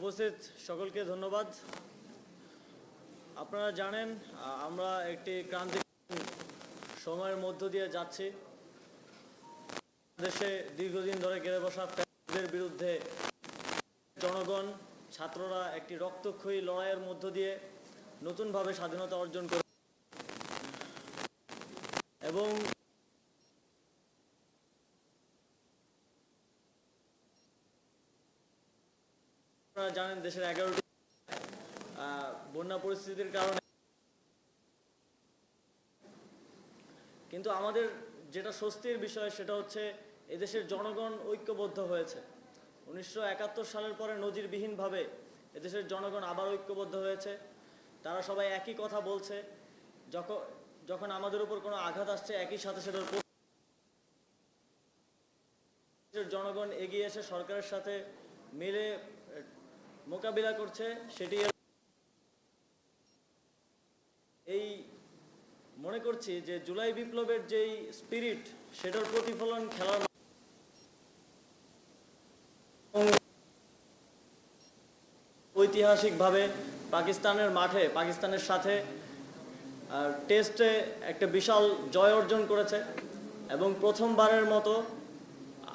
উপস্থিত সকলকে ধন্যবাদ। আপনারা জানেন আমরা একটি ক্রান্তিক সময়ের মধ্য দিয়ে যাচ্ছি। দেশে দীর্ঘদিন ধরে গেড়ে বসা ফ্যাসিস্টদের বিরুদ্ধে জনগণ, ছাত্ররা একটি রক্তক্ষয়ী লড়াইয়ের মধ্য দিয়ে নতুনভাবে স্বাধীনতা অর্জন করে এবং আপনারা জানেন দেশের 11টি বন্যা পরিস্থিতির কারণে, কিন্তু আমাদের যেটা স্বস্তির বিষয় সেটা হচ্ছে এদেশের জনগণ ঐক্যবদ্ধ হয়েছে। 1971 সালের পরে নজিরবিহীনভাবে এদেশের জনগণ আবার ঐক্যবদ্ধ হয়েছে। তারা সবাই একই কথা বলছে। যখন আমাদের উপর কোনো আঘাত আসছে, একই সাথে সেটার জনগণ এগিয়ে এসে সরকারের সাথে মিলে মোকাবিলা করছে। সেটি এই মনে করছি যে জুলাই বিপ্লবের যেই স্পিরিট, সেটার প্রতিফলন খেলার ঐতিহাসিকভাবে পাকিস্তানের মাঠে পাকিস্তানের সাথে টেস্টে একটা বিশাল জয় অর্জন করেছে এবং প্রথমবারের মতো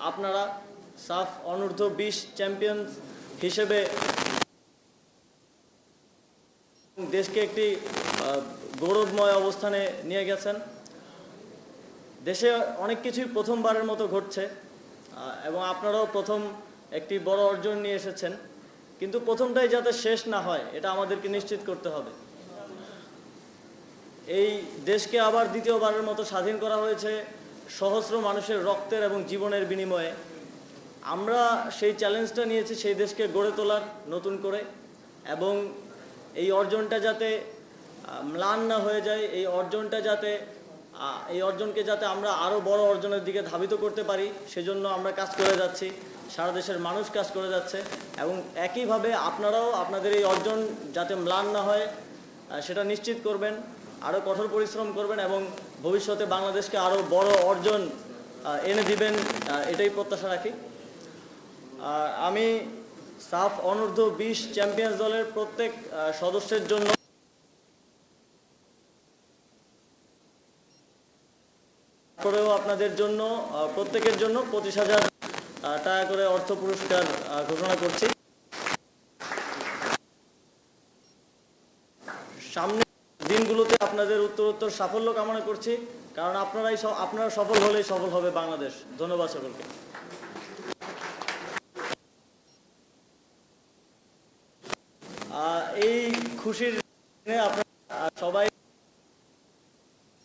আপনারা সাফ অনূর্ধ্ব 20 চ্যাম্পিয়ন হিসেবে দেশকে একটি গৌরবময় অবস্থানে নিয়ে গেছেন। দেশে অনেক কিছুই প্রথমবারের মতো ঘটছে এবং আপনারাও প্রথম একটি বড় অর্জন নিয়ে এসেছেন, কিন্তু প্রথমটাই যাতে শেষ না হয় এটা আমাদেরকে নিশ্চিত করতে হবে। এই দেশকে আবার দ্বিতীয়বারের মতো স্বাধীন করা হয়েছে সহস্র মানুষের রক্তের এবং জীবনের বিনিময়ে। আমরা সেই চ্যালেঞ্জটা নিয়েছি সেই দেশকে গড়ে তোলার নতুন করে, এবং এই অর্জনটা যাতে ম্লান না হয়ে যায়, এই অর্জনকে যাতে আমরা আরও বড় অর্জনের দিকে ধাবিত করতে পারি, সেজন্য আমরা কাজ করে যাচ্ছি। সারা দেশের মানুষ কাজ করে যাচ্ছে এবং একইভাবে আপনারাও আপনাদের এই অর্জন যাতে ম্লান না হয় সেটা নিশ্চিত করবেন, আরও কঠোর পরিশ্রম করবেন এবং ভবিষ্যতে বাংলাদেশকে আরও বড় অর্জন এনে দিবেন, এটাই প্রত্যাশা রাখি। আমি সাফ অনূর্ধ্ব 20 চ্যাম্পিয়ন্স দলের প্রত্যেক সদস্যের জন্য করেও আপনাদের জন্য প্রত্যেকের জন্য 25,000 টাকা করে অর্থ পুরস্কার ঘোষণা করছি। সামনে দিনগুলোতে আপনাদের উত্তরোত্তর সাফল্য কামনা করছি, কারণ আপনারা সফল হলেই সফল হবে বাংলাদেশ। ধন্যবাদ সকলকে। এই খুশির দিনে আপনারা সবাই